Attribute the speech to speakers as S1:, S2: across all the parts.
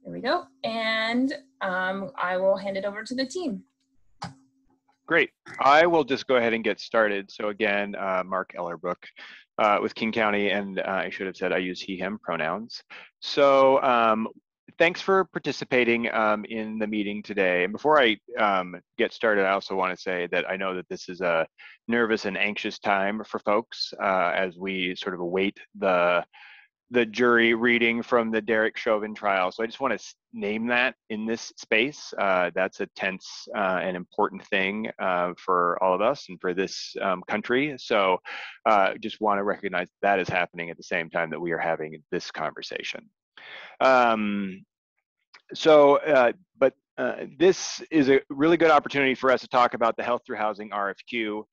S1: There we go. And I will hand it over to the team.
S2: Great. I will just go ahead and get started. So again, Mark Ellerbrook with King County, and I should have said I use he, him pronouns. So thanks for participating in the meeting today. And before I get started, I also want to say that I know that this is a nervous and anxious time for folks as we sort of await the jury reading from the Derek Chauvin trial. So I just want to name that in this space. That's a tense and important thing for all of us and for this country. So just want to recognize that is happening at the same time that we are having this conversation. This is a really good opportunity for us to talk about the Health Through Housing RFQ.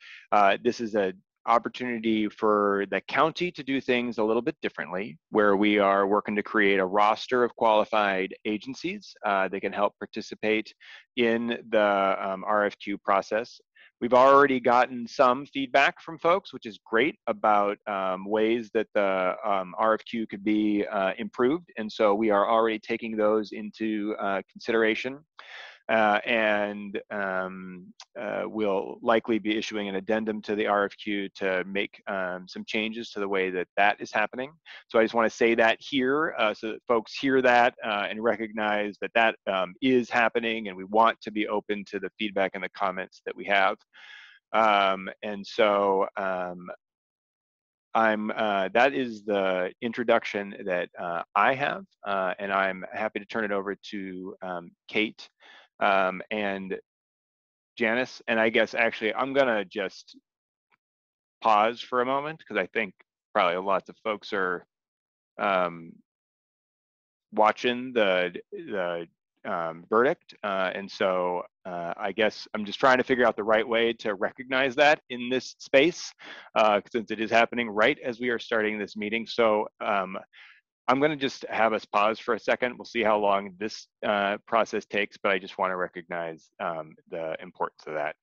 S2: This is an opportunity for the county to do things a little bit differently, where we are working to create a roster of qualified agencies that can help participate in the RFQ process. We've already gotten some feedback from folks, which is great, about ways that the RFQ could be improved. And so we are already taking those into consideration. We'll likely be issuing an addendum to the RFQ to make some changes to the way that that is happening. So I just want to say that here so that folks hear that and recognize that that is happening, and we want to be open to the feedback and the comments that we have. That is the introduction that I have, and I'm happy to turn it over to Kate and Janice. And I guess actually I'm gonna just pause for a moment because I think probably lots of folks are watching the verdict, and so I guess I'm just trying to figure out the right way to recognize that in this space, since it is happening right as we are starting this meeting. So I'm going to just have us pause for a second. We'll see how long this process takes, but I just want to recognize the importance of that.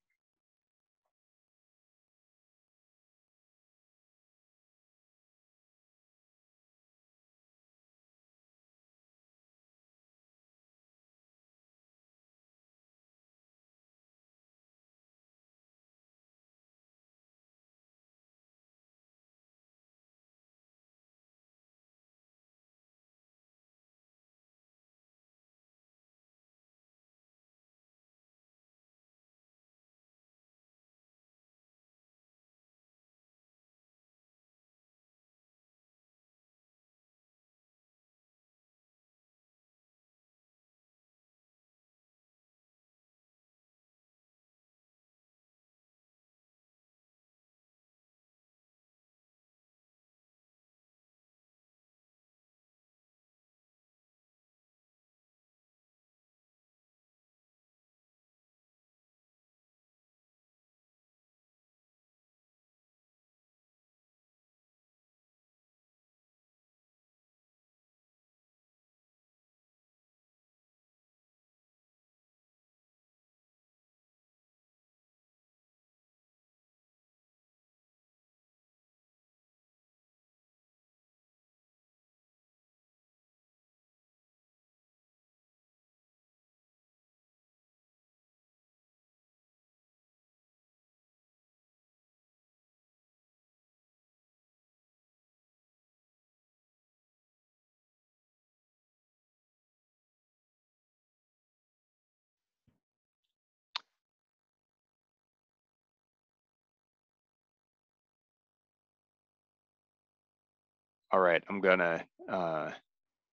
S2: All right, I'm gonna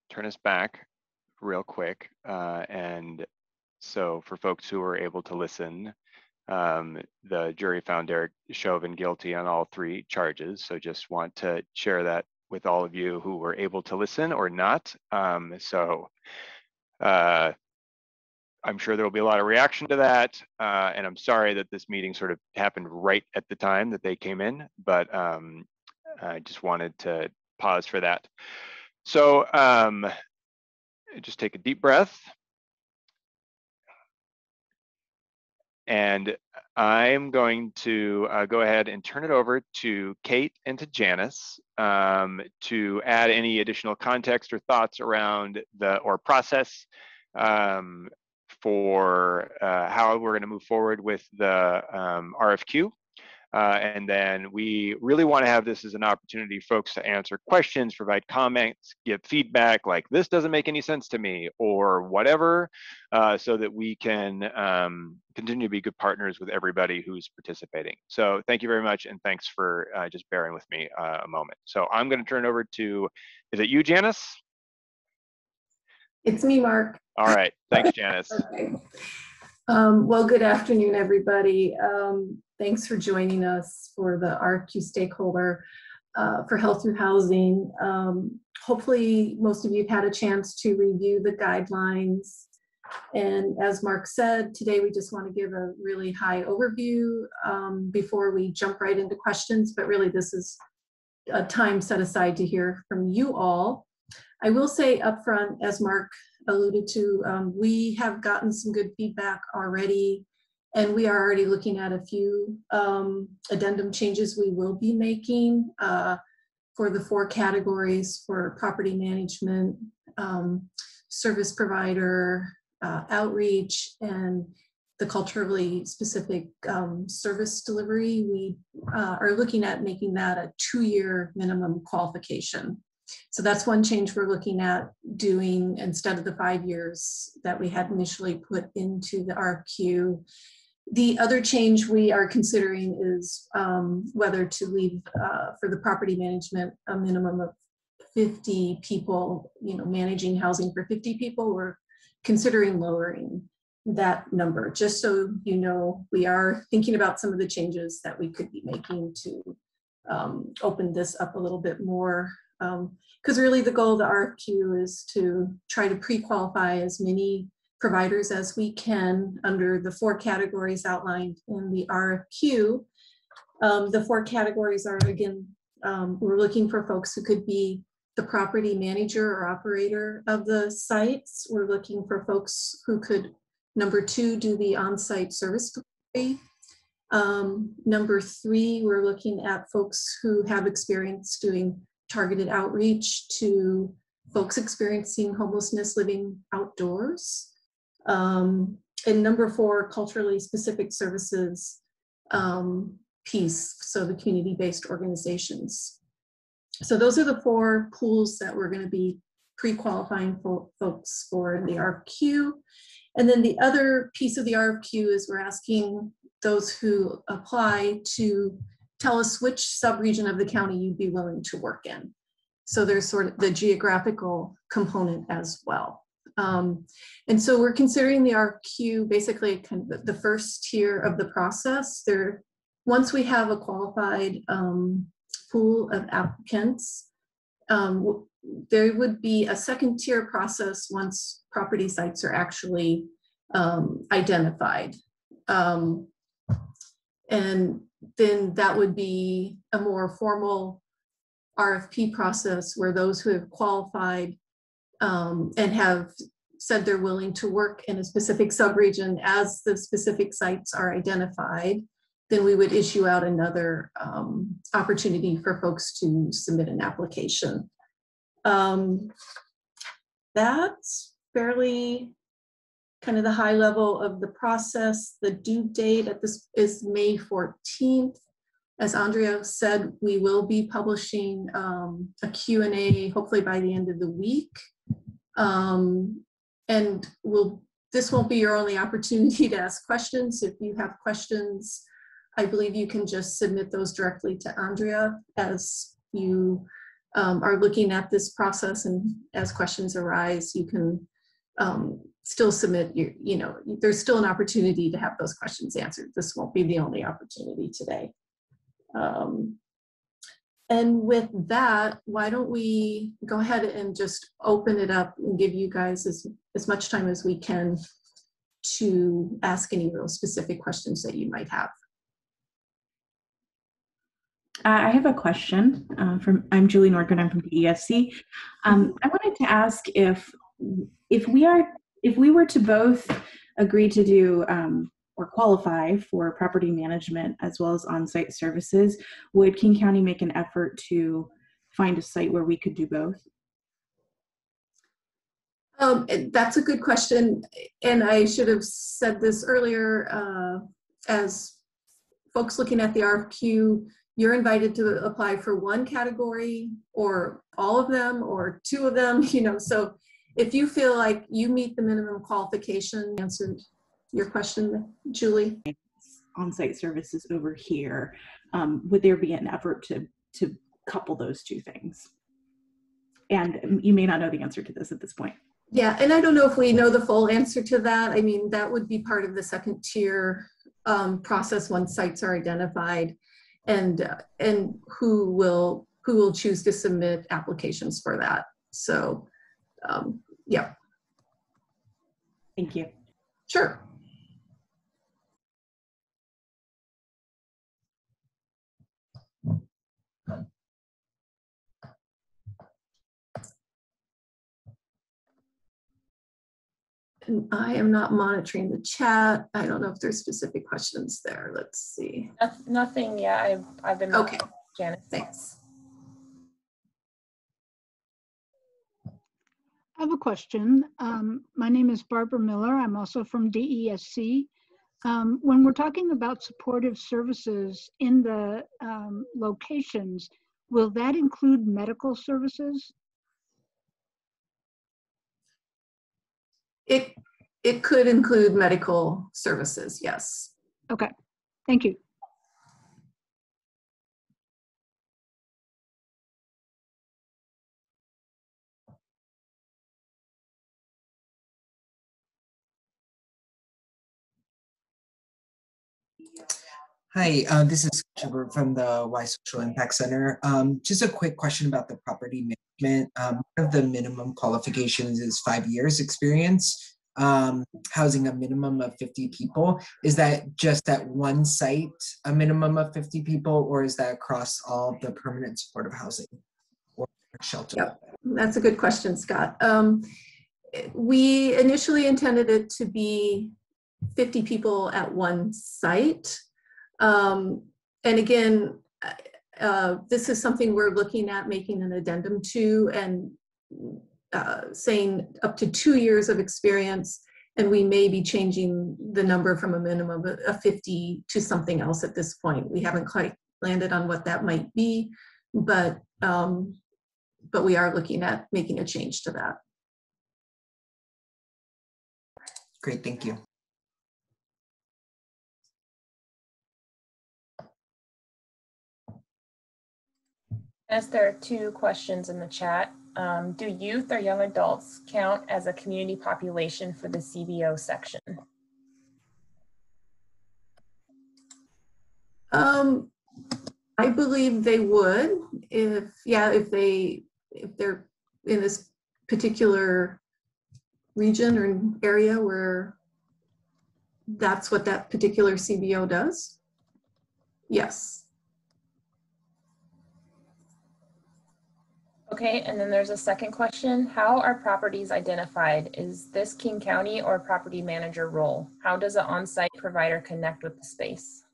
S2: turn us back real quick. And so for folks who were able to listen, the jury found Derek Chauvin guilty on all 3 charges. So just want to share that with all of you who were able to listen or not. I'm sure there will be a lot of reaction to that. And I'm sorry that this meeting sort of happened right at the time that they came in, but I just wanted to pause for that. So just take a deep breath. And I'm going to go ahead and turn it over to Kate and to Janice to add any additional context or thoughts around or process for how we're going to move forward with the RFQ. And then we really want to have this as an opportunity, folks, to answer questions, provide comments, give feedback like this doesn't make any sense to me or whatever, so that we can continue to be good partners with everybody who's participating. So thank you very much, and thanks for just bearing with me a moment. So I'm going to turn it over to, is it you, Janice?
S3: It's me, Mark.
S2: All right, thanks, Janice.
S3: Okay. Well, good afternoon, everybody. Thanks for joining us for the RFQ Stakeholder for Health Through Housing. Hopefully, most of you have had a chance to review the guidelines. And as Mark said, today we just want to give a really high overview before we jump right into questions. But really, this is a time set aside to hear from you all. I will say upfront, as Mark alluded to, we have gotten some good feedback already, and we are already looking at a few addendum changes we will be making for the 4 categories for property management, service provider, outreach, and the culturally specific service delivery. We are looking at making that a 2-year minimum qualification. So that's one change we're looking at doing instead of the 5 years that we had initially put into the RFQ. The other change we are considering is whether to leave for the property management a minimum of 50 people, managing housing for 50 people. We're considering lowering that number, just so you know, we are thinking about some of the changes that we could be making to open this up a little bit more. Because really the goal of the RFQ is to try to pre-qualify as many providers as we can under the 4 categories outlined in the RFQ. The 4 categories are, again, we're looking for folks who could be the property manager or operator of the sites. We're looking for folks who could, number 2, do the on-site service delivery. Number 3, we're looking at folks who have experience doing targeted outreach to folks experiencing homelessness living outdoors. And number 4, culturally specific services piece, so the community-based organizations. So those are the 4 pools that we're going to be pre-qualifying for folks for in the RFQ. And then the other piece of the RFQ is we're asking those who apply to tell us which subregion of the county you'd be willing to work in. So there's sort of the geographical component as well. And so we're considering the RFQ basically kind of the first tier of the process. Once we have a qualified pool of applicants, there would be a second tier process once property sites are actually identified. And then that would be a more formal RFP process where those who have qualified and have said they're willing to work in a specific subregion as the specific sites are identified, then we would issue out another opportunity for folks to submit an application. That's fairly kind of the high level of the process. The due date at this is May 14th. As Andrea said, we will be publishing a Q&A hopefully by the end of the week. And this won't be your only opportunity to ask questions. If you have questions, I believe you can just submit those directly to Andrea as you are looking at this process, and as questions arise, you can still submit there's still an opportunity to have those questions answered. This won't be the only opportunity today. And with that, why don't we go ahead and just open it up and give you guys as much time as we can to ask any real specific questions that you might have.
S4: I have a question I'm Julie Nordgren, I'm from DESC. I wanted to ask if we were to both agree to do or qualify for property management as well as on-site services, would King County make an effort to find a site where we could do both?
S3: That's a good question. And I should have said this earlier, as folks looking at the RFQ, you're invited to apply for one category or all of them or two of them, so if you feel like you meet the minimum qualification, answered your question, Julie.
S4: On-site services over here, would there be an effort to couple those two things? And you may not know the answer to this at this point.
S3: Yeah, and I don't know if we know the full answer to that. I mean, that would be part of the second tier process once sites are identified, and who will choose to submit applications for that. So, yeah.
S4: Thank you.
S3: Sure. And I am not monitoring the chat. I don't know if there's specific questions there. Let's see.
S1: Nothing. Yeah, I've been
S3: okay.
S1: Janice.
S3: Thanks.
S5: I have a question. My name is Barbara Miller. I'm also from DESC. When we're talking about supportive services in the locations, will that include medical services?
S3: It could include medical services, yes.
S5: Okay, thank you.
S6: Hi, this is Trevor from the Y Social Impact Center. Just a quick question about the property management. One of the minimum qualifications is 5 years experience, housing a minimum of 50 people. Is that just at one site, a minimum of 50 people, or is that across all the permanent supportive housing or shelter?
S3: Yep, that's a good question, Scott. We initially intended it to be 50 people at one site. And again, this is something we're looking at making an addendum to, and saying up to 2 years of experience, and we may be changing the number from a minimum of 50 to something else at this point. We haven't quite landed on what that might be, but we are looking at making a change to that.
S6: Great, thank you.
S1: As there are 2 questions in the chat, do youth or young adults count as a community population for the CBO section?
S3: I believe they would, if they're in this particular region or area where that's what that particular CBO does. Yes.
S1: Okay, and then there's a second question. How are properties identified? Is this King County or property manager role? How does an on-site provider connect with the space?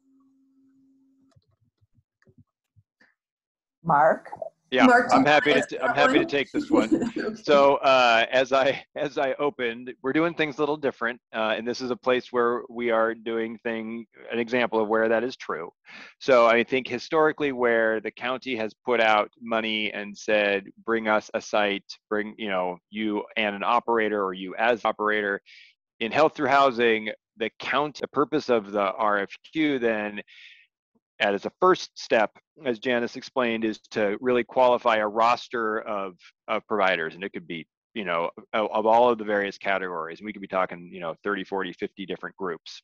S7: Mark?
S2: Yeah,
S3: Mark,
S2: I'm happy to take this one.
S3: Okay.
S2: So as I opened, we're doing things a little different, and this is a place where we are doing an example of where that is true. So I think historically, where the county has put out money and said, bring us a site, bring you and an operator, or you as operator, in health through housing, the purpose of the RFQ then, as a first step, as Janice explained, is to really qualify a roster of providers. And it could be, of all of the various categories. And we could be talking, 30, 40, 50 different groups.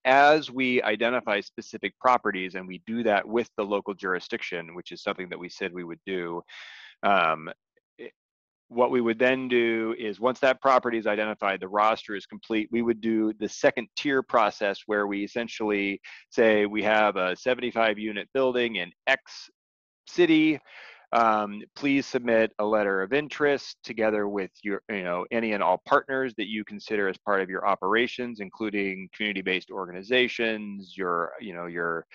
S2: As we identify specific properties, and we do that with the local jurisdiction, which is something that we said we would do, what we would then do is, once that property is identified, the roster is complete, we would do the second tier process, where we essentially say we have a 75 unit building in X city. Please submit a letter of interest together with your, any and all partners that you consider as part of your operations, including community-based organizations, your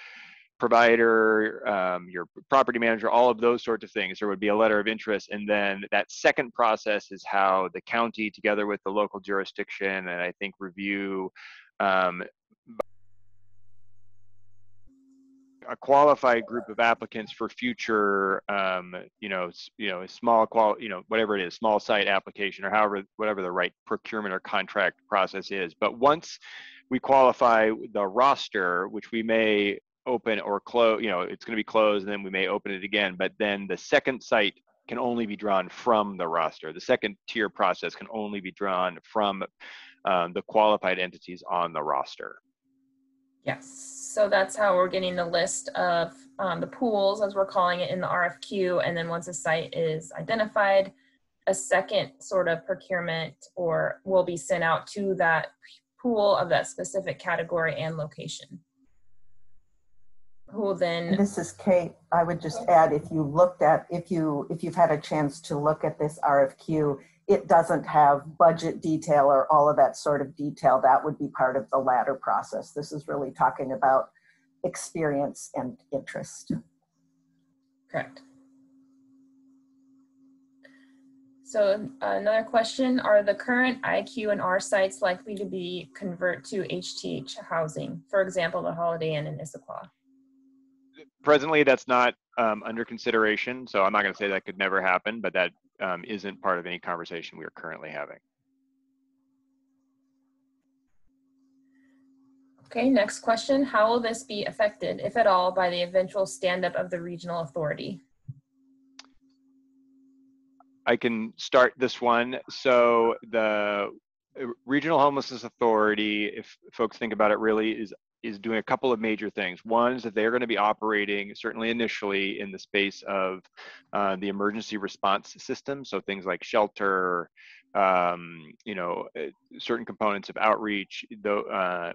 S2: provider, your property manager, all of those sorts of things. There would be a letter of interest, and then that second process is how the county, together with the local jurisdiction, and I think review a qualified group of applicants for future, small whatever it is, small site application, or whatever the right procurement or contract process is. But once we qualify the roster, which we may open or close, it's going to be closed, and then we may open it again. But then the second site can only be drawn from the roster. The second tier process can only be drawn from the qualified entities on the roster.
S1: Yes. So that's how we're getting the list of the pools, as we're calling it, in the RFQ. And then once a site is identified, a second sort of procurement will be sent out to that pool of that specific category and location. Who will then...
S7: And this is Kate. I would just add, if you've had a chance to look at this RFQ, it doesn't have budget detail or all of that sort of detail. That would be part of the latter process. This is really talking about experience and interest.
S1: Correct. So another question, are the current IQ and R sites likely to convert to HTH housing? For example, the Holiday Inn in Issaquah.
S2: Presently, that's not under consideration, so I'm not going to say that could never happen, but that isn't part of any conversation we are currently having.
S1: Okay, next question. How will this be affected, if at all, by the eventual stand-up of the regional authority?
S2: I can start this one. So the Regional Homelessness Authority, if folks think about it, really is doing a couple of major things. One is that they're going to be operating, certainly initially, in the space of the emergency response system. So things like shelter, certain components of outreach,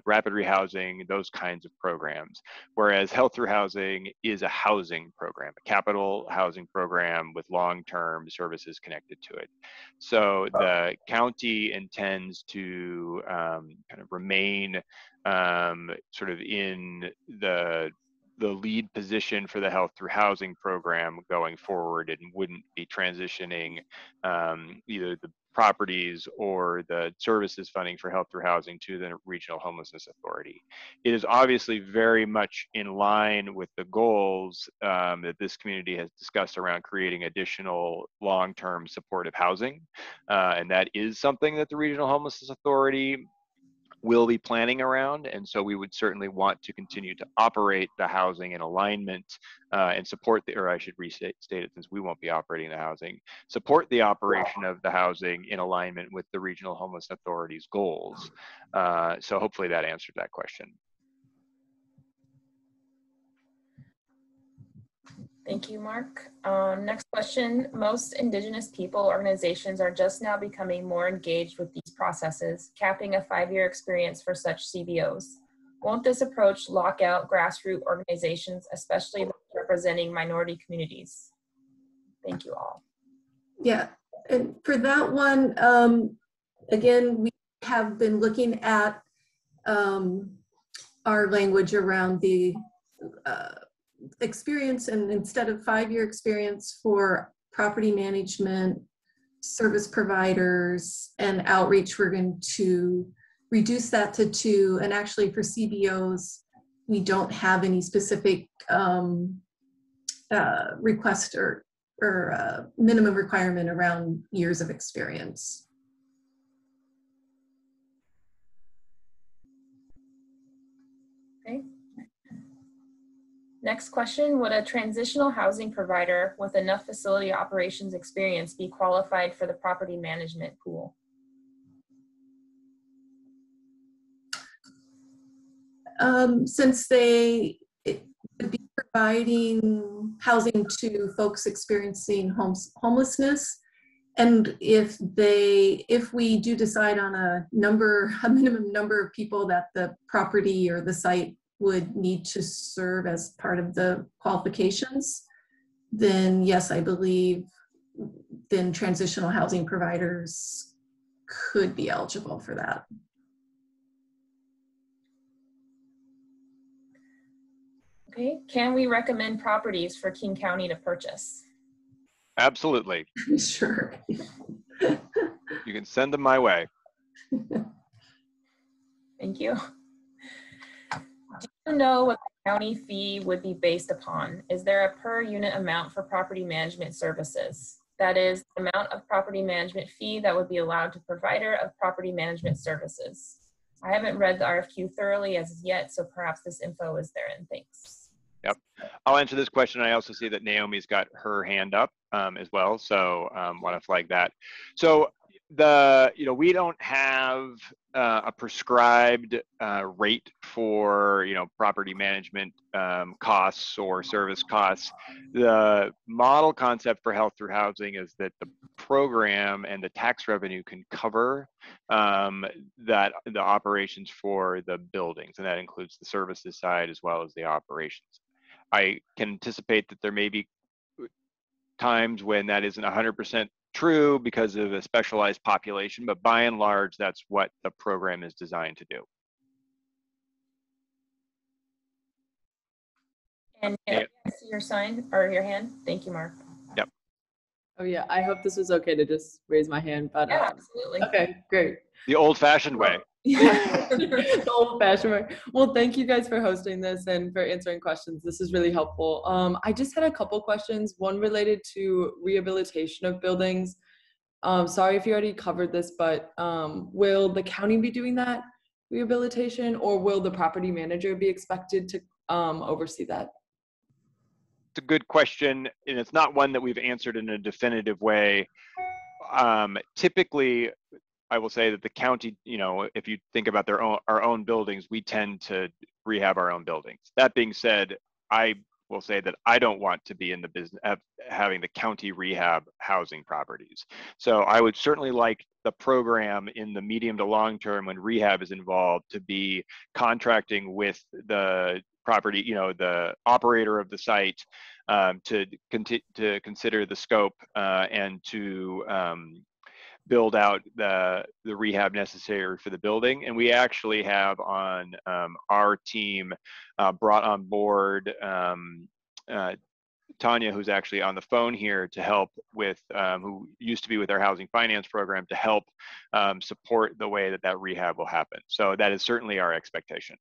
S2: rapid rehousing, those kinds of programs. Whereas Health Through Housing is a housing program, a capital housing program with long-term services connected to it. So the county intends to kind of remain sort of in the lead position for the Health Through Housing program going forward, and wouldn't be transitioning either the properties or the services funding for Health Through Housing to the Regional Homelessness Authority. It is obviously very much in line with the goals that this community has discussed around creating additional long-term supportive housing. And that is something that the Regional Homelessness Authority will be planning around, and so we would certainly want to continue to operate the housing in alignment and support or I should restate it, since we won't be operating the housing, support the operation of the housing in alignment with the Regional Homeless Authority's goals. So hopefully that answered that question.
S1: Thank you, Mark. Next question. Most Indigenous people organizations are just now becoming more engaged with these processes, capping a 5-year experience for such CBOs. Won't this approach lock out grassroots organizations, especially those representing minority communities? Thank you all.
S3: Yeah, and for that one, again, we have been looking at our language around the experience, and instead of 5-year experience for property management, service providers, and outreach, we're going to reduce that to 2. And actually for CBOs, we don't have any specific request or minimum requirement around years of experience.
S1: Okay. Next question, would a transitional housing provider with enough facility operations experience be qualified for the property management pool?
S3: Since they would be providing housing to folks experiencing homelessness, and if we do decide on a minimum number of people that the property or the site would need to serve as part of the qualifications, then yes, I believe then transitional housing providers could be eligible for that.
S1: Okay, can we recommend properties for King County to purchase?
S2: Absolutely.
S3: Sure.
S2: You can send them my way.
S1: Thank you. Do you know what the county fee would be based upon? Is there a per unit amount for property management services? That is, the amount of property management fee that would be allowed to provider of property management services. I haven't read the RFQ thoroughly as of yet, so perhaps this info is therein. Thanks.
S2: Yep. I'll answer this question. I also see that Naomi's got her hand up as well, so want to flag that. So we don't have a prescribed rate for property management costs or service costs. The model concept for health through housing is that the program and the tax revenue can cover the operations for the buildings, and that includes the services side as well as the operations. I can anticipate that there may be times when that isn't 100% true because of a specialized population, but by and large, that's what the program is designed to do.
S1: And I see your sign or your hand. Thank you, Mark.
S2: Yep.
S8: Oh yeah, I hope this was okay to just raise my hand, but
S1: yeah, absolutely.
S8: Okay, great.
S2: The old-fashioned way.
S8: Yeah, the old-fashioned way. Well, thank you guys for hosting this and for answering questions. This is really helpful. I just had a couple questions. One related to rehabilitation of buildings. Sorry if you already covered this, but will the county be doing that rehabilitation, or will the property manager be expected to oversee that?
S2: It's a good question, and it's not one that we've answered in a definitive way. Typically, I will say that the county, if you think about our own buildings, we tend to rehab our own buildings. That being said, I will say that I don't want to be in the business of having the county rehab housing properties. So I would certainly like the program in the medium to long term, when rehab is involved, to be contracting with the property, the operator of the site, to consider the scope and to build out the rehab necessary for the building. And we actually have on our team brought on board Tanya, who's actually on the phone here, to help with, who used to be with our housing finance program, to help support the way that rehab will happen. So that is certainly our expectation.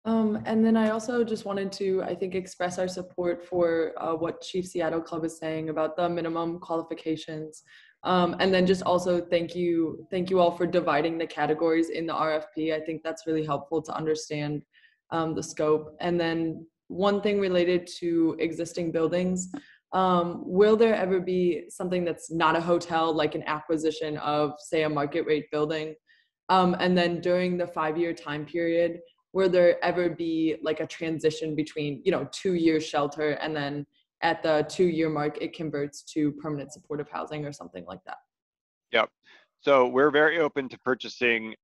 S8: And then I also just wanted to, I think, express our support for what Chief Seattle Club is saying about the minimum qualifications. And then just also thank you all for dividing the categories in the RFP. I think that's really helpful to understand the scope. And then one thing related to existing buildings, will there ever be something that's not a hotel, like an acquisition of, say, a market rate building? And then during the 5-year time period, will there ever be like a transition between 2-year shelter, and then at the 2-year mark it converts to permanent supportive housing or something like that?
S2: Yep. So we're very open to purchasing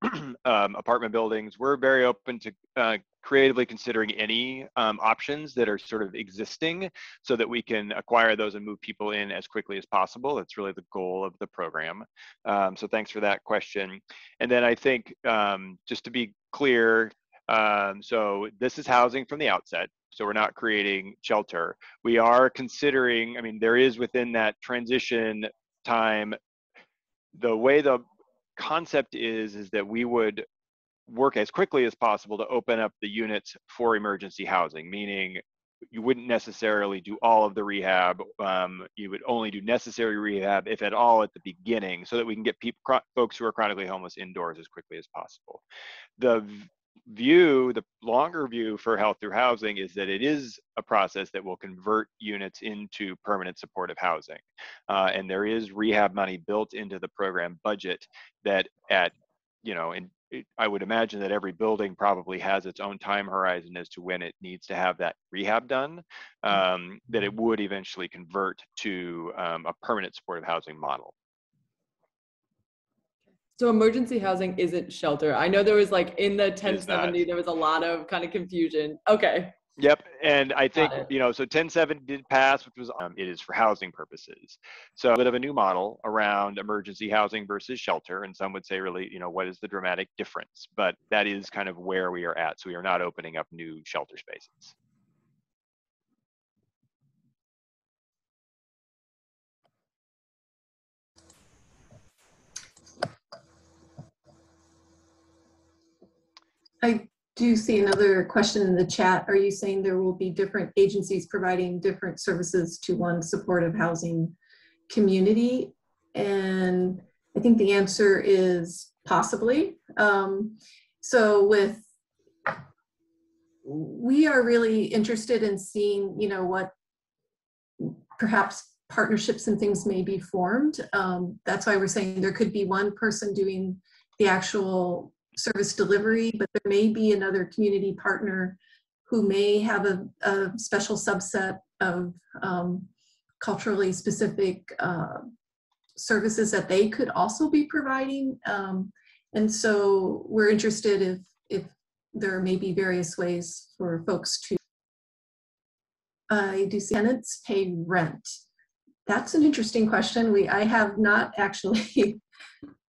S2: apartment buildings. We're very open to creatively considering any options that are sort of existing, so that we can acquire those and move people in as quickly as possible. That's really the goal of the program. So thanks for that question. And then I think, just to be clear, so this is housing from the outset. So we're not creating shelter. We are considering, there is within that transition time, the way the concept is that we would work as quickly as possible to open up the units for emergency housing, meaning you wouldn't necessarily do all of the rehab. You would only do necessary rehab, if at all, at the beginning, so that we can get folks who are chronically homeless indoors as quickly as possible. The longer view for health through housing is that it is a process that will convert units into permanent supportive housing. And there is rehab money built into the program budget that I would imagine that every building probably has its own time horizon as to when it needs to have that rehab done, that it would eventually convert to a permanent supportive housing model.
S8: So emergency housing isn't shelter. I know there was in the 1070, there was a lot of kind of confusion. Okay.
S2: Yep, and I think,
S8: it.
S2: you know, so 10.7 did pass, which was, it is for housing purposes. So a bit of a new model around emergency housing versus shelter, and some would say really, you know, what is the dramatic difference? But that is kind of where we are at, so we are not opening up new shelter spaces.
S3: I do see another question in the chat. Are you saying there will be different agencies providing different services to one supportive housing community? And I think the answer is possibly. So we are really interested in seeing, you know, what perhaps partnerships and things may be formed. That's why we're saying there could be one person doing the actual service delivery, but there may be another community partner who may have a special subset of culturally specific services that they could also be providing. And so we're interested if there may be various ways for folks to do tenants pay rent. That's an interesting question. I have not actually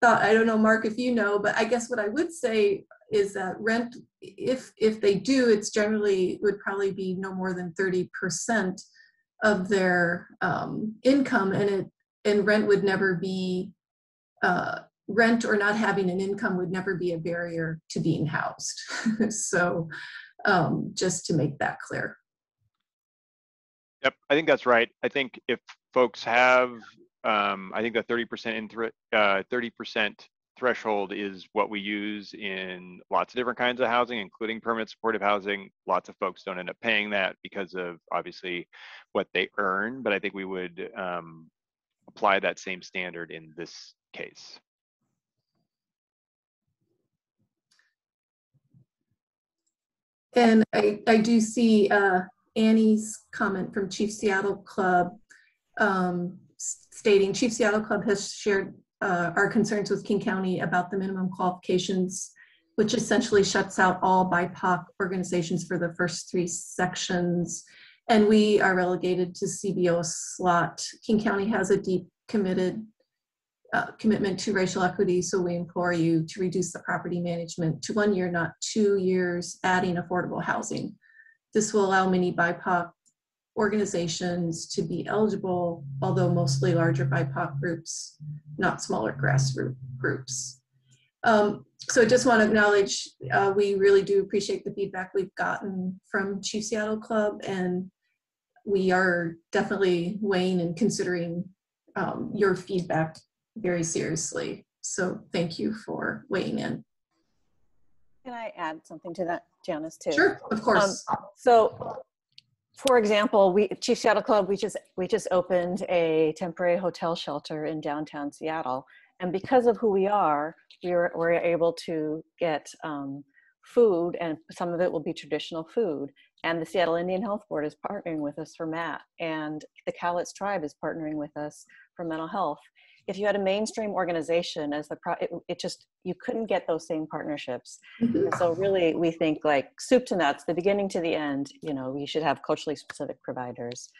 S3: thought, I don't know, Mark, if you know, but I guess what I would say is that rent, if they do, it's generally would probably be no more than 30% of their income, and rent would never be, rent or not having an income would never be a barrier to being housed. So just to make that clear.
S2: Yep, I think that's right. I think if folks have, I think the 30% threshold is what we use in lots of different kinds of housing, including permanent supportive housing. Lots of folks don't end up paying that because of obviously what they earn, but I think we would apply that same standard in this case.
S3: And I do see Annie's comment from Chief Seattle Club stating, Chief Seattle Club has shared our concerns with King County about the minimum qualifications, which essentially shuts out all BIPOC organizations for the first 3 sections. And we are relegated to CBO slot. King County has a deep commitment to racial equity, so we implore you to reduce the property management to 1 year, not 2 years, adding affordable housing. This will allow many BIPOC organizations to be eligible, although mostly larger BIPOC groups, not smaller grassroots groups. So I just want to acknowledge, we really do appreciate the feedback we've gotten from Chief Seattle Club, and we are definitely weighing and considering your feedback very seriously. So thank you for weighing in.
S9: Can I add something to that, Janice, too?
S3: Sure, of course.
S9: So, for example, Chief Seattle Club, we just opened a temporary hotel shelter in downtown Seattle, and because of who we are, we're able to get food, and some of it will be traditional food. And the Seattle Indian Health Board is partnering with us for MAT, and the Cowlitz Tribe is partnering with us for mental health. If you had a mainstream organization as you couldn't get those same partnerships. And so really we think like soup to nuts, the beginning to the end, you know, we should have culturally specific providers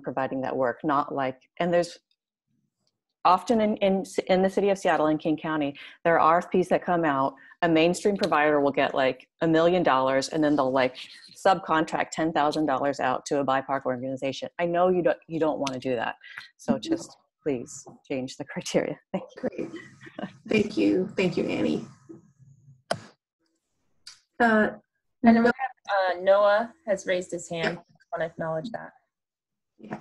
S9: providing that work, not like, and there's often in the city of Seattle and King County, there are RFPs that come out, a mainstream provider will get like $1 million and then they'll like subcontract $10,000 out to a BIPOC organization. I know you don't want to do that. So just, please change the criteria. Thank you.
S3: Great. Thank you. Thank you, Annie.
S1: And then we have Noah has raised his hand. I want to acknowledge that.
S3: Yes.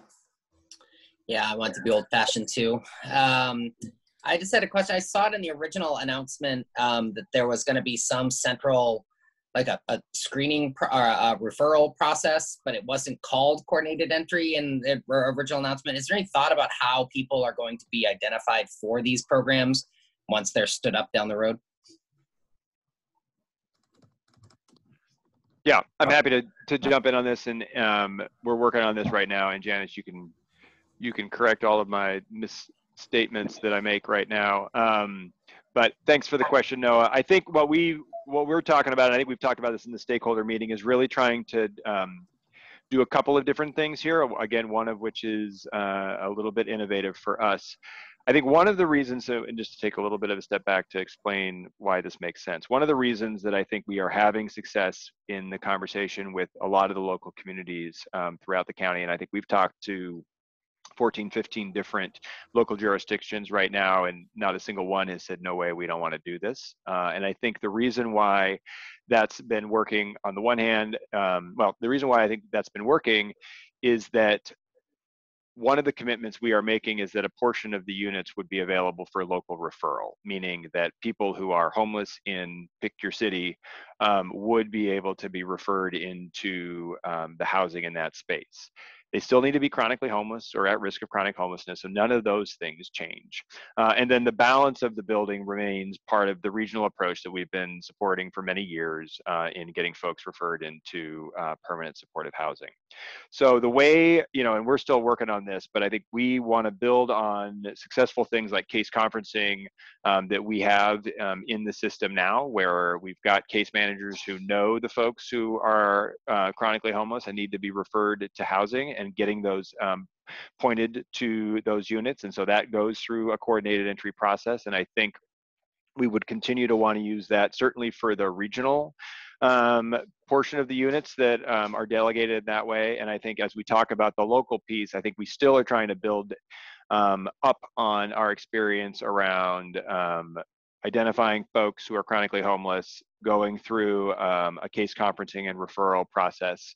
S10: Yeah, I want to be old fashioned too. I just had a question. I saw it in the original announcement that there was going to be some central, like a screening or a referral process, but it wasn't called coordinated entry in the original announcement. Is there any thought about how people are going to be identified for these programs once they're stood up down the road?
S2: Yeah, I'm happy to jump in on this, and we're working on this right now. And Janice, you can correct all of my misstatements that I make right now. But thanks for the question, Noah. I think what we what we're talking about, and I think we've talked about this in the stakeholder meeting, is really trying to do a couple of different things here. Again, one of which is a little bit innovative for us. I think one of the reasons, and just to take a little bit of a step back to explain why this makes sense, one of the reasons that I think we are having success in the conversation with a lot of the local communities throughout the county, and I think we've talked to 14, 15 different local jurisdictions right now, and not a single one has said, no way, we don't want to do this. And I think the reason why that's been working on the one hand, well, the reason why I think that's been working is that one of the commitments we are making is that a portion of the units would be available for local referral, meaning that people who are homeless in pick your city would be able to be referred into the housing in that space. They still need to be chronically homeless or at risk of chronic homelessness, so none of those things change. And then the balance of the building remains part of the regional approach that we've been supporting for many years in getting folks referred into permanent supportive housing. So the way, and we're still working on this, but I think we want to build on successful things like case conferencing that we have in the system now, where we've got case managers who know the folks who are chronically homeless and need to be referred to housing, and getting those pointed to those units. And so that goes through a coordinated entry process. And I think we would continue to want to use that, certainly for the regional portion of the units that are delegated that way. And I think as we talk about the local piece, I think we still are trying to build up on our experience around identifying folks who are chronically homeless, going through a case conferencing and referral process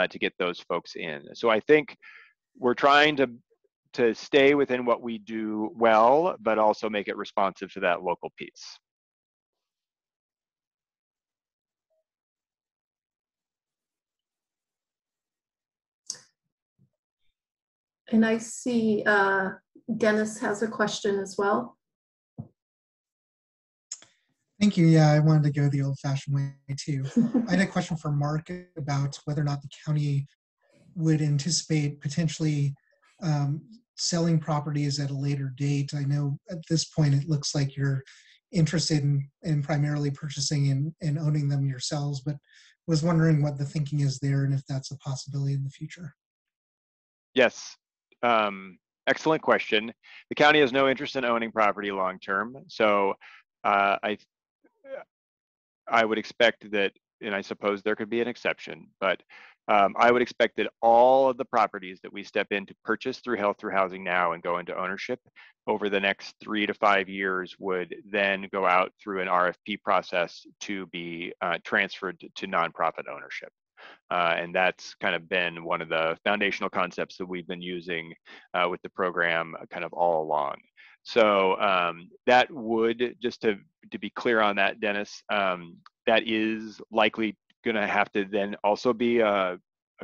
S2: to get those folks in. So I think we're trying to stay within what we do well, but also make it responsive to that local piece.
S3: And I see Dennis has a question as well.
S11: Thank you. Yeah, I wanted to go the old-fashioned way too. I had a question for Mark about whether or not the county would anticipate potentially selling properties at a later date. I know at this point it looks like you're interested in primarily purchasing and owning them yourselves, but was wondering what the thinking is there and if that's a possibility in the future.
S2: Yes, excellent question. The county has no interest in owning property long-term, so I would expect that, and I suppose there could be an exception, but I would expect that all of the properties that we step in to purchase through Health Through Housing now and go into ownership over the next 3 to 5 years would then go out through an RFP process to be transferred to nonprofit ownership. And that's kind of been one of the foundational concepts that we've been using with the program kind of all along. So that would, just to be clear on that, Dennis, that is likely going to have to then also be a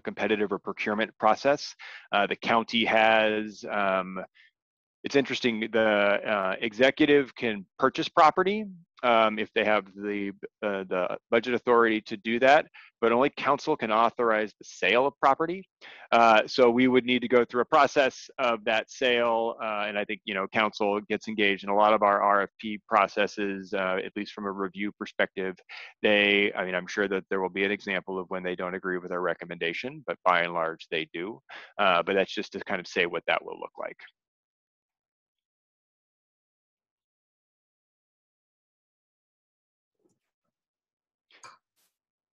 S2: competitive or procurement process. The county has, it's interesting, the executive can purchase property if they have the budget authority to do that, but only council can authorize the sale of property. So we would need to go through a process of that sale, and I think council gets engaged in a lot of our RFP processes, at least from a review perspective. I'm sure that there will be an example of when they don't agree with our recommendation, but by and large they do. But that's just to kind of say what that will look like.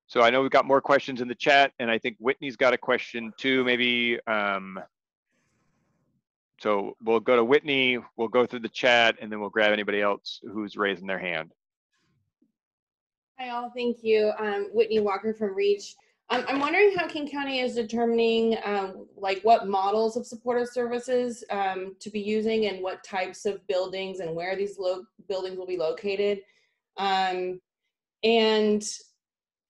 S2: So I know we've got more questions in the chat, and I think Whitney's got a question too, maybe. So we'll go to Whitney, we'll go through the chat, and then we'll grab anybody else who's raising their hand.
S12: Hi all, thank you. Whitney Walker from REACH. I'm wondering how King County is determining like what models of supportive services to be using and what types of buildings and where these buildings will be located. And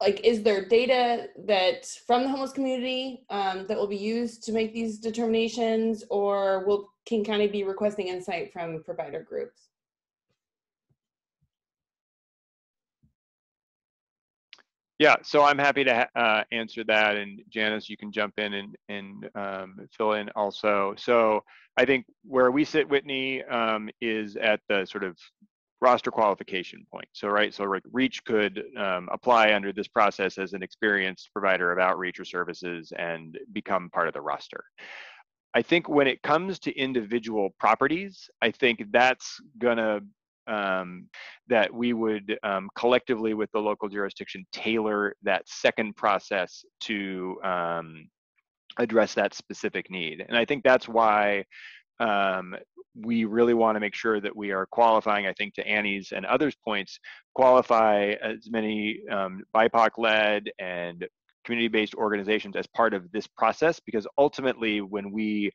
S12: like, is there data that from the homeless community that will be used to make these determinations, or will King County be requesting insight from provider groups?
S2: Yeah, so I'm happy to answer that, and Janice, you can jump in and fill in also. So I think where we sit, Whitney, is at the sort of roster qualification point. So, right, so like REACH could apply under this process as an experienced provider of outreach or services and become part of the roster. I think when it comes to individual properties, I think that's gonna, that we would collectively with the local jurisdiction tailor that second process to address that specific need. And I think that's why we really want to make sure that we are qualifying, I think to Annie's and others' points, qualify as many BIPOC-led and community-based organizations as part of this process, because ultimately when we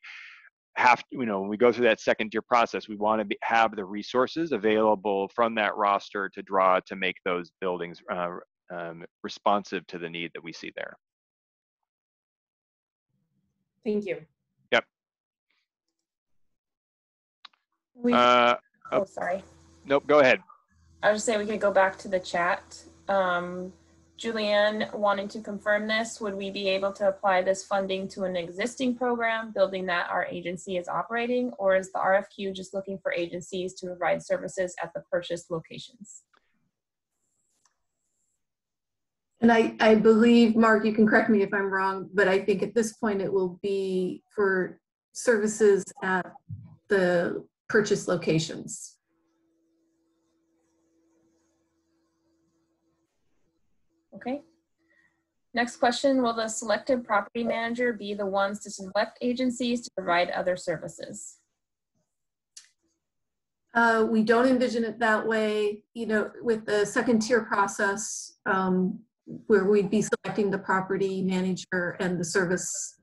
S2: have to, when we go through that second tier process, we want to have the resources available from that roster to draw to make those buildings responsive to the need that we see there.
S12: Thank you.
S2: Yep.
S1: Oh, sorry.
S2: Nope, go ahead.
S1: I was just saying we could go back to the chat. Julianne wanting to confirm this, would we be able to apply this funding to an existing program, building that our agency is operating, or is the RFQ just looking for agencies to provide services at the purchased locations?
S3: And I believe, Mark, you can correct me if I'm wrong, but I think at this point it will be for services at the purchase locations.
S1: Okay. Next question, will the selected property manager be the ones to select agencies to provide other services?
S3: We don't envision it that way. With the second tier process, where we'd be selecting the property manager and the service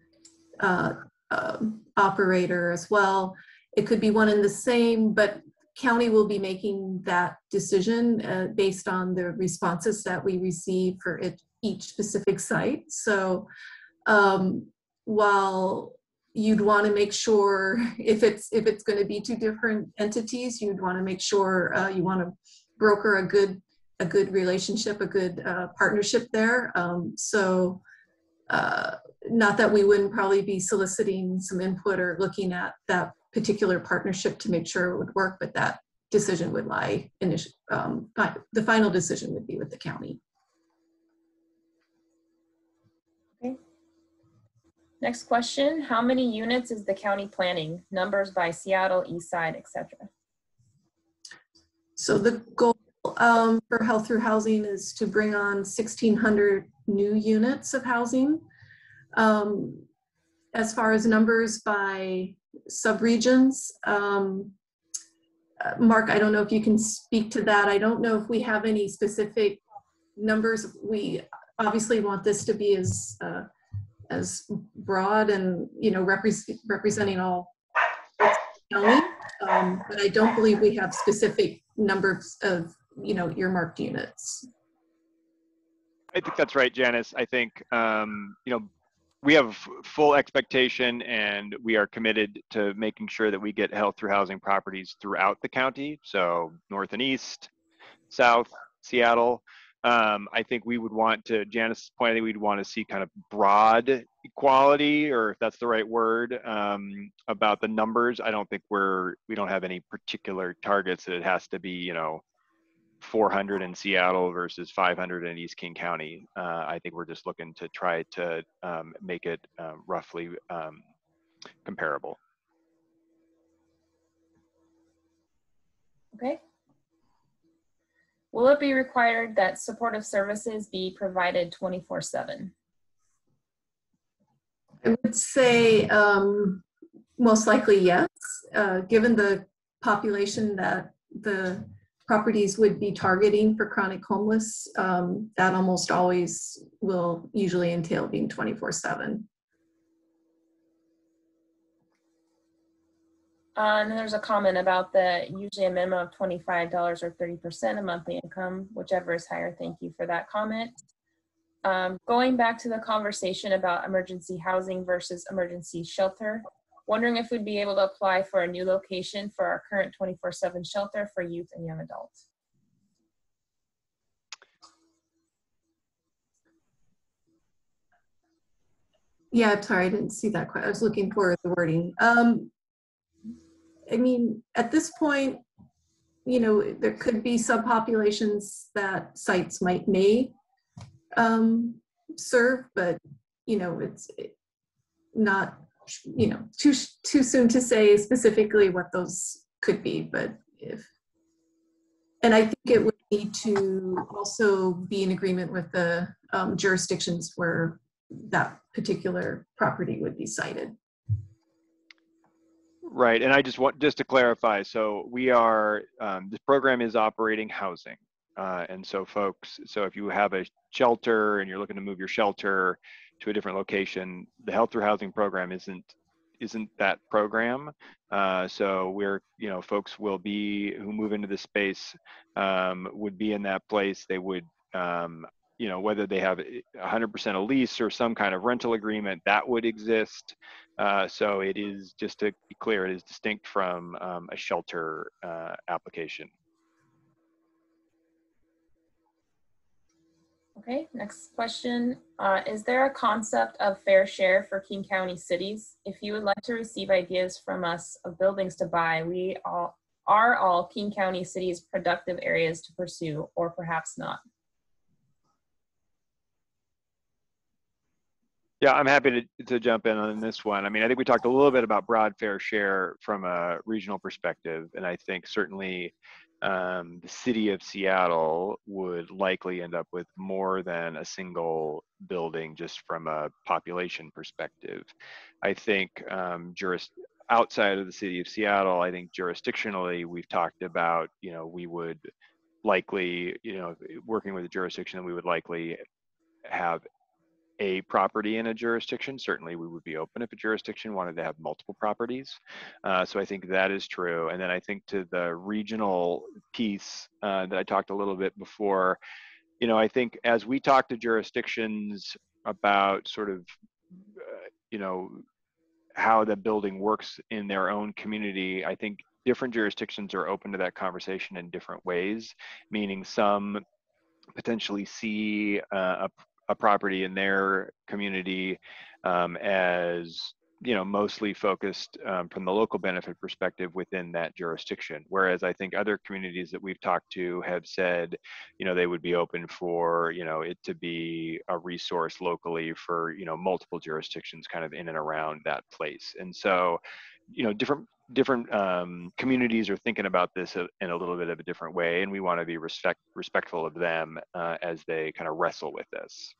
S3: operator as well. It could be one and the same, but county will be making that decision based on the responses that we receive for each specific site. So while you'd want to make sure if it's going to be two different entities, you'd want to make sure you want to broker a good relationship, a good partnership there. Not that we wouldn't probably be soliciting some input or looking at that particular partnership to make sure it would work, but that decision would lie the final decision would be with the county.
S1: Okay. Next question, how many units is the county planning? Numbers by Seattle, East Side, etc.
S3: So the goal for Health Through Housing is to bring on 1,600 new units of housing. As far as numbers by subregions, Mark, I don't know if you can speak to that. I don't know if we have any specific numbers. We obviously want this to be as broad and representing all county, but I don't believe we have specific numbers of earmarked units.
S2: I think that's right, Janice. I think we have full expectation and we are committed to making sure that we get Health Through Housing properties throughout the county. So north and east, south, Seattle. I think we would want to, Janice's point, I think we'd want to see kind of broad equality, or if that's the right word, about the numbers. I don't think we don't have any particular targets that it has to be, 400 in Seattle versus 500 in East King County. I think we're just looking to try to make it roughly comparable.
S1: Okay. Will it be required that supportive services be provided 24/7?
S3: I would say most likely yes, given the population that the properties would be targeting for chronic homeless, that almost always will usually entail being 24/7.
S1: And then there's a comment about usually a minimum of $25 or 30% of monthly income, whichever is higher. Thank you for that comment. Going back to the conversation about emergency housing versus emergency shelter, wondering if we'd be able to apply for a new location for our current 24/7 shelter for youth and young adults.
S3: Yeah, I'm sorry, I didn't see that quite. I was looking for the wording. I mean, at this point, you know, there could be subpopulations that sites may serve, but, you know, it's not, you know, too soon to say specifically what those could be, but and I think it would need to also be in agreement with the jurisdictions where that particular property would be sited.
S2: Right, and I just want to clarify. So we are this program is operating housing, and so folks. So if you have a shelter and you're looking to move your shelter to a different location, the Health Through Housing program isn't that program. So we're, you know, folks will be who move into the space would be in that place. They would, you know, whether they have 100% a lease or some kind of rental agreement, that would exist. So it is, just to be clear, it is distinct from a shelter application.
S1: Okay, next question. Is there a concept of fair share for King County cities? If you would like to receive ideas from us of buildings to buy, are all King County cities productive areas to pursue, or perhaps not?
S2: Yeah, I'm happy to jump in on this one. I mean, I think we talked a little bit about broad fair share from a regional perspective, and I think certainly the city of Seattle would likely end up with more than a single building just from a population perspective. I think outside of the city of Seattle, I think jurisdictionally, we've talked about, you know, we would likely, you know, working with a jurisdiction, we would likely have a property in a jurisdiction. Certainly we would be open if a jurisdiction wanted to have multiple properties. So I think that is true. And then I think to the regional piece that I talked a little bit before, you know, I think as we talk to jurisdictions about sort of, you know, how the building works in their own community, I think different jurisdictions are open to that conversation in different ways, meaning some potentially see a property in their community as, you know, mostly focused from the local benefit perspective within that jurisdiction. Whereas I think other communities that we've talked to have said, you know, they would be open for, you know, it to be a resource locally for, you know, multiple jurisdictions kind of in and around that place. And so, you know, different communities are thinking about this in a little bit of a different way, and we want to be respectful of them as they kind of wrestle with this.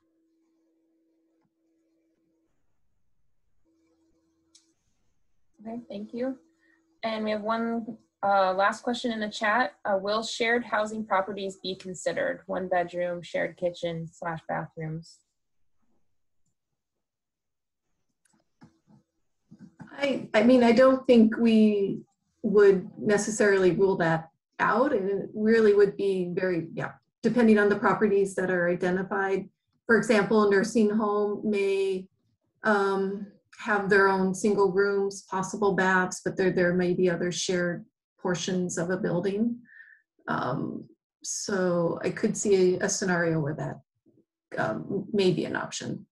S1: Okay, thank you. And we have one last question in the chat. Will shared housing properties be considered? 1 bedroom, shared kitchen / bathrooms?
S3: I mean, I don't think we would necessarily rule that out, and it really would be very, depending on the properties that are identified. For example, a nursing home may have their own single rooms, possible baths, but there may be other shared portions of a building. So I could see a scenario where that may be an option.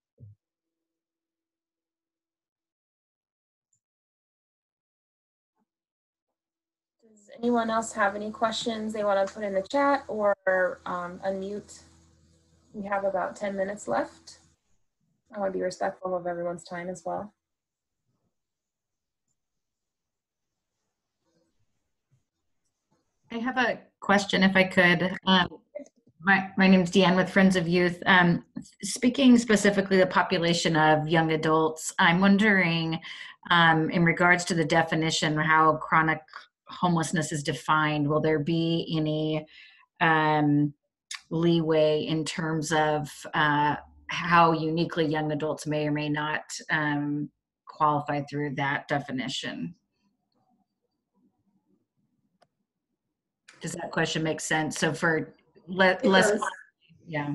S1: Does anyone else have any questions they want to put in the chat or unmute? We have about 10 minutes left. I want to be respectful of everyone's time as well.
S13: I have a question, if I could. My name is Deanne with Friends of Youth. Speaking specifically the population of young adults, I'm wondering in regards to the definition, how chronic homelessness is defined, will there be any leeway in terms of how uniquely young adults may or may not qualify through that definition? Does that question make sense? So for less, yeah.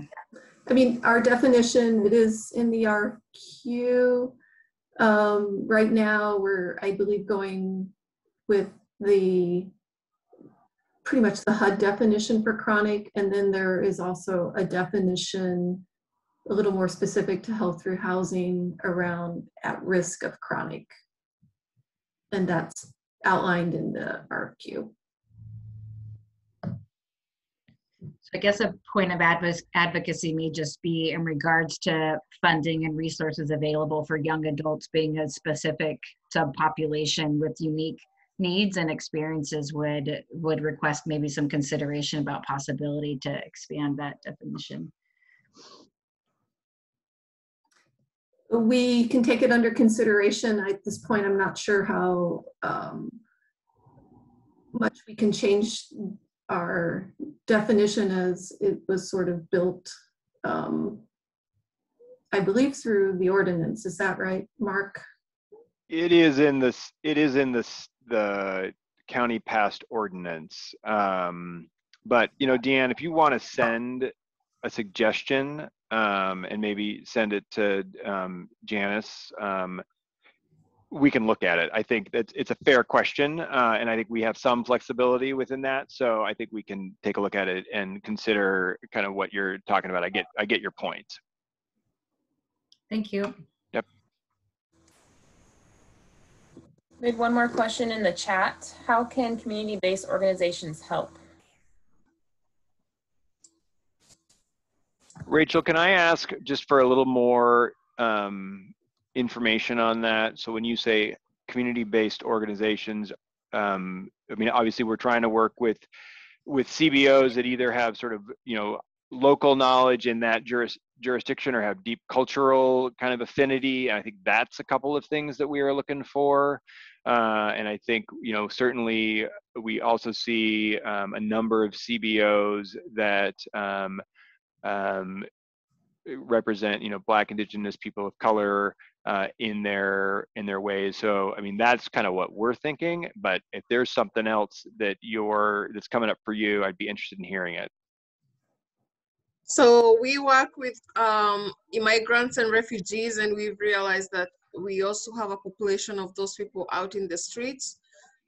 S3: I mean, our definition, it is in the RFQ. Right now, we're, I believe, going with pretty much the HUD definition for chronic, and then there is also a definition a little more specific to health through housing around at risk of chronic, and that's outlined in the RFQ.
S13: So I guess a point of advocacy may just be in regards to funding and resources available for young adults being a specific subpopulation with unique needs and experiences would request maybe some consideration about possibility to expand that definition.
S3: We can take it under consideration. At this point, I'm not sure how much we can change our definition as it was sort of built, I believe, through the ordinance. Is that right, Mark?
S2: It is in this. It is in this the county passed ordinance. But you know, Deanne, if you want to send a suggestion and maybe send it to Janice, we can look at it. I think that it's a fair question, and I think we have some flexibility within that. So I think we can take a look at it and consider kind of what you're talking about. I get your point.
S13: Thank you.
S2: Yep.
S1: We have one more question in the chat. How can community-based organizations help?
S2: Rachel, can I ask just for a little more information on that? So when you say community-based organizations, I mean, obviously we're trying to work with CBOs that either have sort of, you know, local knowledge in that jurisdiction or have deep cultural kind of affinity. I think that's a couple of things that we are looking for. And I think, you know, certainly we also see a number of CBOs that represent, you know, Black, Indigenous, people of color in their ways. So I mean, that's kind of what we're thinking. But if there's something else that's coming up for you, I'd be interested in hearing it.
S12: So we work with immigrants and refugees, and we've realized that we also have a population of those people out in the streets.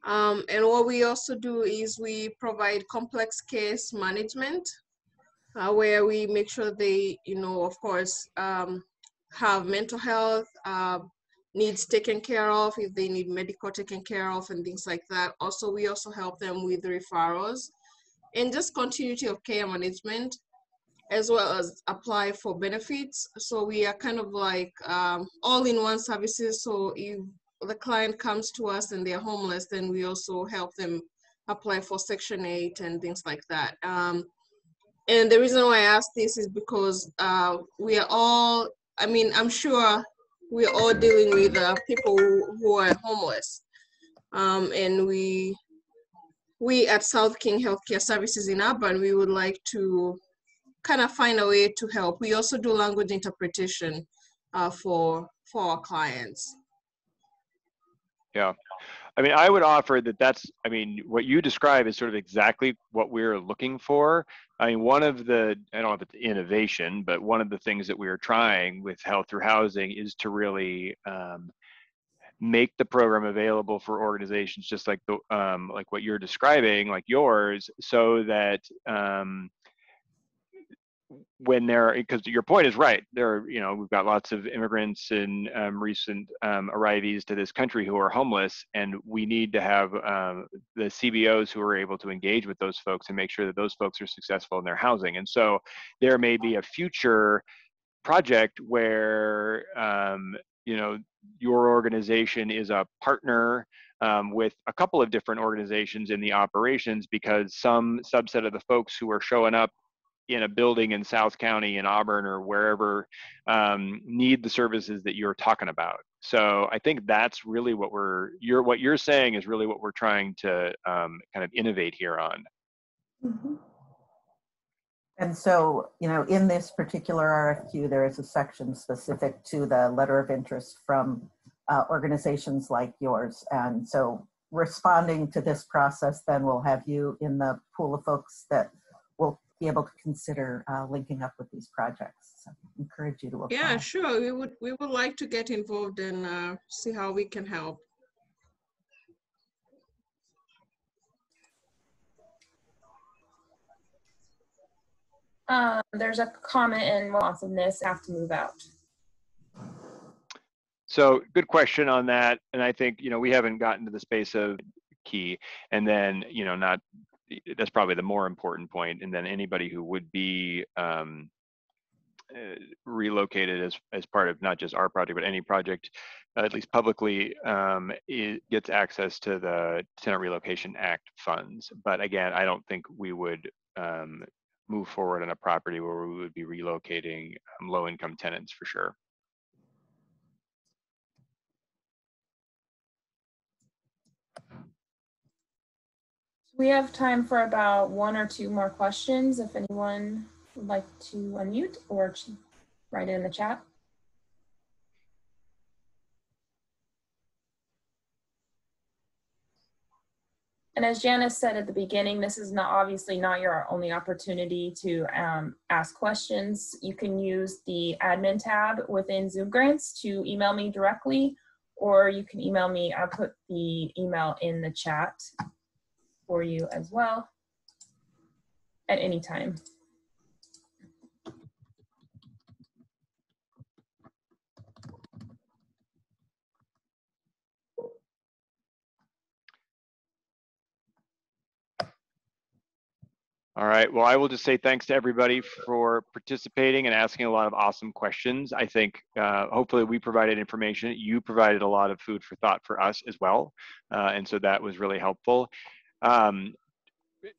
S12: And what we also do is we provide complex case management, where we make sure they, you know, of course, have mental health needs taken care of, if they need medical taken care of and things like that. Also, we also help them with referrals and just continuity of care management, as well as apply for benefits. So we are kind of like all-in-one services. So if the client comes to us and they're homeless, then we also help them apply for Section 8 and things like that. And the reason why I ask this is because we are all, I mean, I'm sure we're all dealing with people who are homeless. And we at South King Healthcare Services in Auburn, we would like to kind of find a way to help. We also do language interpretation for our clients.
S2: Yeah. I mean, I would offer I mean, what you describe is sort of exactly what we're looking for. I mean, one of the, I don't know if it's innovation, but one of the things that we are trying with Health Through Housing is to really make the program available for organizations just like like what you're describing, like yours, so that when because your point is right, you know, we've got lots of immigrants and recent arrivees to this country who are homeless, and we need to have the CBOs who are able to engage with those folks and make sure that those folks are successful in their housing. And so there may be a future project where you know, your organization is a partner with a couple of different organizations in the operations, because some subset of the folks who are showing up in a building in South County, in Auburn, or wherever need the services that you're talking about. So I think that's really what what you're saying is really what we're trying to kind of innovate here on.
S3: Mm-hmm.
S7: And so, you know, in this particular RFQ, there is a section specific to the letter of interest from organizations like yours. And so responding to this process, then we'll have you in the pool of folks that will be able to consider linking up with these projects. So I encourage you to apply.
S12: Yeah, sure. We would like to get involved and see how we can help.
S1: There's a comment in responsiveness, have to move out.
S2: So good question on that. And I think, you know, we haven't gotten to the space of key, and then, you know, not that's probably the more important point. And then anybody who would be relocated as part of not just our project, but any project, at least publicly, it gets access to the Tenant Relocation Act funds. But again, I don't think we would move forward on a property where we would be relocating low-income tenants for sure.
S1: We have time for about 1 or 2 more questions if anyone would like to unmute or write it in the chat. And as Janice said at the beginning, this is obviously not your only opportunity to ask questions. You can use the admin tab within Zoom Grants to email me directly, or you can email me. I'll put the email in the chat for you as well at any time.
S2: All right, well, I will just say thanks to everybody for participating and asking a lot of awesome questions. I think hopefully we provided information. You provided a lot of food for thought for us as well. And so that was really helpful.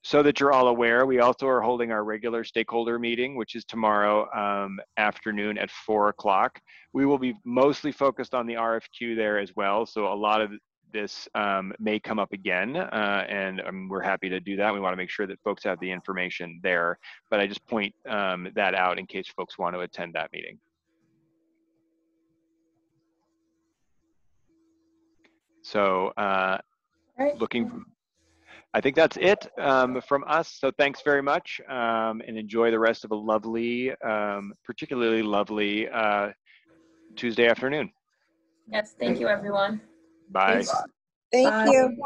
S2: So that you're all aware, we also are holding our regular stakeholder meeting, which is tomorrow afternoon at 4 o'clock. We will be mostly focused on the RFQ there as well. So a lot of this may come up again, and we're happy to do that. We want to make sure that folks have the information there, but I just point that out in case folks want to attend that meeting. So I think that's it from us. So thanks very much, and enjoy the rest of a lovely, particularly lovely Tuesday afternoon.
S1: Yes, thank you, everyone.
S2: Bye.
S3: Thank
S1: Bye.
S3: you.